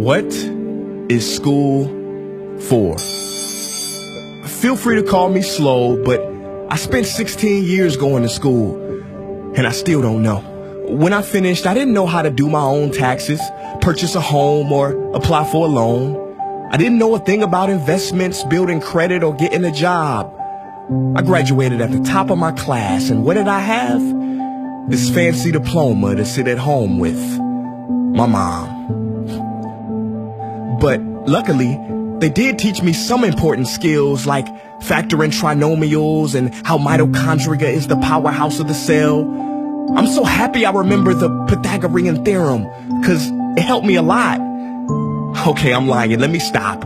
What is school for? Feel free to call me slow, but I spent 16 years going to school, and I still don't know. When I finished, I didn't know how to do my own taxes, purchase a home, or apply for a loan. I didn't know a thing about investments, building credit, or getting a job. I graduated at the top of my class, and what did I have? This fancy diploma to sit at home with my mom. But luckily, they did teach me some important skills like factoring trinomials and how mitochondria is the powerhouse of the cell. I'm so happy I remember the Pythagorean theorem, because it helped me a lot. Okay, I'm lying. Let me stop.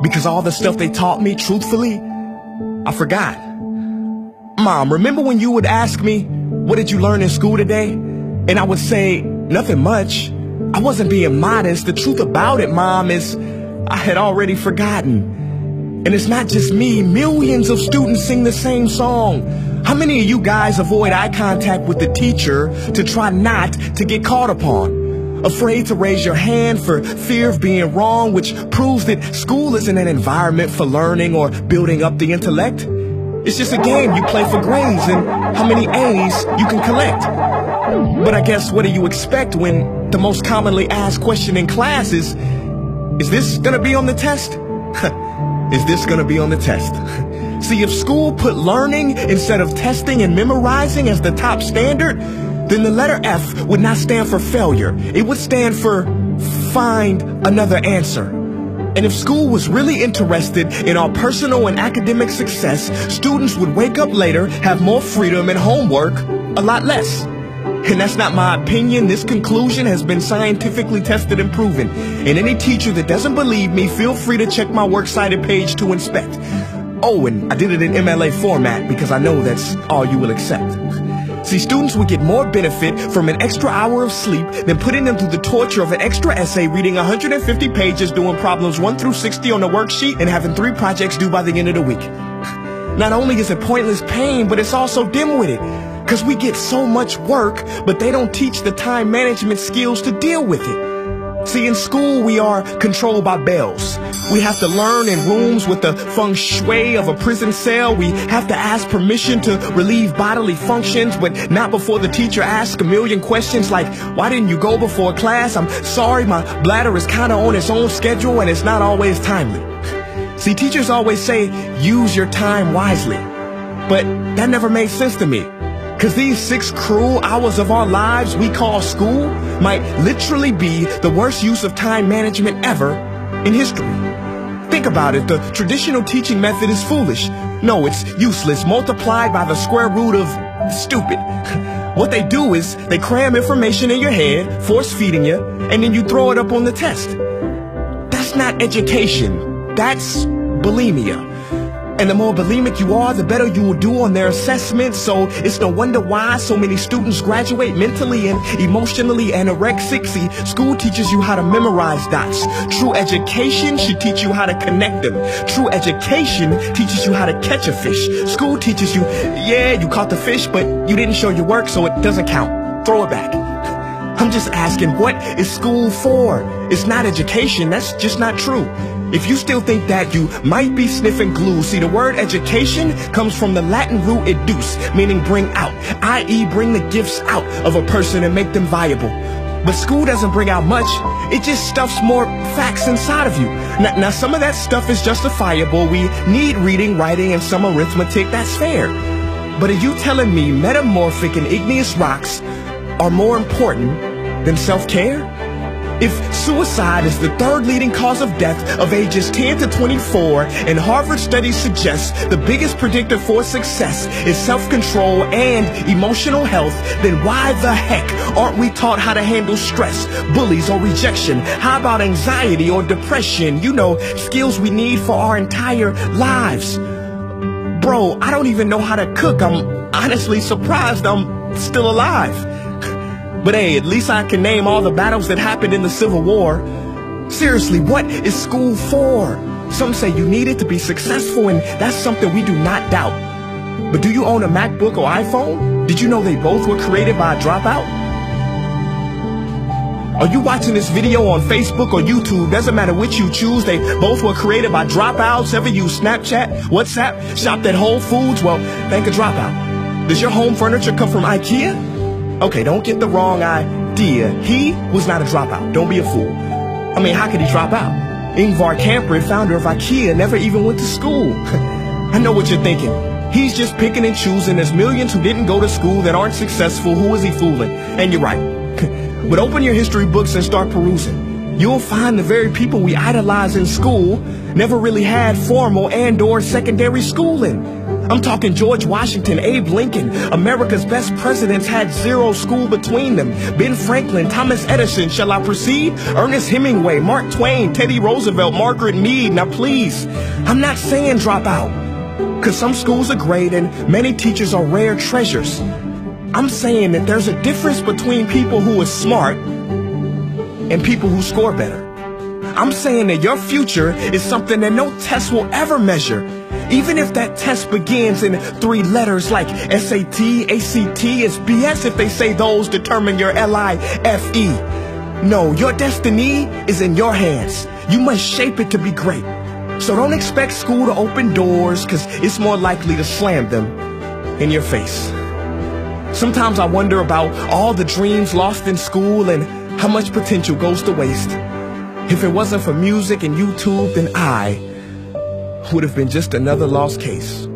Because all the stuff they taught me, truthfully, I forgot. Mom, remember when you would ask me, what did you learn in school today? And I would say, nothing much. I wasn't being modest. The truth about it, Mom, is I had already forgotten. And it's not just me. Millions of students sing the same song. How many of you guys avoid eye contact with the teacher to try not to get caught upon? Afraid to raise your hand for fear of being wrong, which proves that school isn't an environment for learning or building up the intellect. It's just a game you play for grades and how many A's you can collect. But I guess what do you expect when the most commonly asked question in class is this gonna be on the test? Is this gonna be on the test? See, if school put learning instead of testing and memorizing as the top standard, then the letter F would not stand for failure. It would stand for find another answer. And if school was really interested in our personal and academic success, students would wake up later, have more freedom, and homework a lot less. And that's not my opinion. This conclusion has been scientifically tested and proven. And any teacher that doesn't believe me, feel free to check my works cited page to inspect. Oh, and I did it in MLA format because I know that's all you will accept. See, students would get more benefit from an extra hour of sleep than putting them through the torture of an extra essay, reading 150 pages, doing problems 1 through 60 on the worksheet, and having 3 projects due by the end of the week. Not only is it pointless pain, but it's also dim-witted, because we get so much work, but they don't teach the time management skills to deal with it. See, in school, we are controlled by bells. We have to learn in rooms with the feng shui of a prison cell. We have to ask permission to relieve bodily functions, but not before the teacher asks a million questions like, why didn't you go before class? I'm sorry, my bladder is kind of on its own schedule and it's not always timely. See, teachers always say, use your time wisely. But that never made sense to me. Because these 6 cruel hours of our lives we call school might literally be the worst use of time management ever in history. Think about it. The traditional teaching method is foolish. No, it's useless, multiplied by the square root of stupid. What they do is they cram information in your head, force feeding you, and then you throw it up on the test. That's not education. That's bulimia. And the more bulimic you are, the better you will do on their assessments. So it's no wonder why so many students graduate mentally and emotionally anorexic. See, school teaches you how to memorize dots. True education should teach you how to connect them. True education teaches you how to catch a fish. School teaches you, yeah, you caught the fish, but you didn't show your work, so it doesn't count. Throw it back. I'm just asking, what is school for? It's not education. That's just not true. If you still think that, you might be sniffing glue. See, the word education comes from the Latin root educe, meaning bring out, i.e. bring the gifts out of a person and make them viable. But school doesn't bring out much. It just stuffs more facts inside of you. Now, some of that stuff is justifiable. We need reading, writing, and some arithmetic. That's fair. But are you telling me metamorphic and igneous rocks are more important than self-care? If suicide is the 3rd leading cause of death of ages 10 to 24, and Harvard studies suggest the biggest predictor for success is self-control and emotional health, then why the heck aren't we taught how to handle stress, bullies, or rejection? How about anxiety or depression? You know, skills we need for our entire lives. Bro, I don't even know how to cook. I'm honestly surprised I'm still alive. But hey, at least I can name all the battles that happened in the Civil War. Seriously, what is school for? Some say you need it to be successful, and that's something we do not doubt. But do you own a MacBook or iPhone? Did you know they both were created by a dropout? Are you watching this video on Facebook or YouTube? Doesn't matter which you choose. They both were created by dropouts. Ever use Snapchat, WhatsApp, shopped at Whole Foods? Well, thank a dropout. Does your home furniture come from IKEA? Okay, don't get the wrong idea. He was not a dropout. Don't be a fool. I mean, how could he drop out? Ingvar Kamprad, founder of IKEA, never even went to school. I know what you're thinking. He's just picking and choosing. There's millions who didn't go to school that aren't successful. Who is he fooling? And you're right. But open your history books and start perusing. You'll find the very people we idolize in school never really had formal and/or secondary schooling. I'm talking George Washington, Abe Lincoln. America's best presidents had zero school between them. Ben Franklin, Thomas Edison, shall I proceed? Ernest Hemingway, Mark Twain, Teddy Roosevelt, Margaret Mead. Now please, I'm not saying drop out, because some schools are great and many teachers are rare treasures. I'm saying that there's a difference between people who are smart and people who score better. I'm saying that your future is something that no test will ever measure. Even if that test begins in 3 letters like SAT, ACT, it's BS if they say those determine your LIFE. No, your destiny is in your hands. You must shape it to be great. So don't expect school to open doors, because it's more likely to slam them in your face. Sometimes I wonder about all the dreams lost in school and how much potential goes to waste. If it wasn't for music and YouTube, then I would have been just another lost case.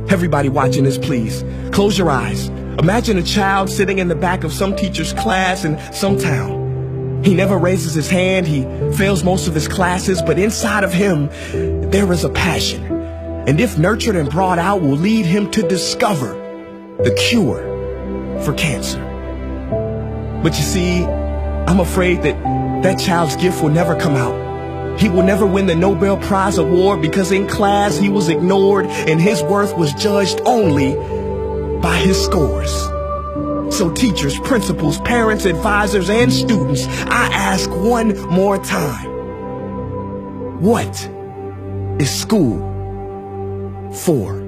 Everybody watching this, please, close your eyes. Imagine a child sitting in the back of some teacher's class in some town. He never raises his hand, he fails most of his classes, but inside of him, there is a passion. And if nurtured and brought out, will lead him to discover the cure for cancer. But you see, I'm afraid that child's gift will never come out. He will never win the Nobel Prize award because in class he was ignored and his worth was judged only by his scores. So teachers, principals, parents, advisors, and students, I ask one more time, what is school for?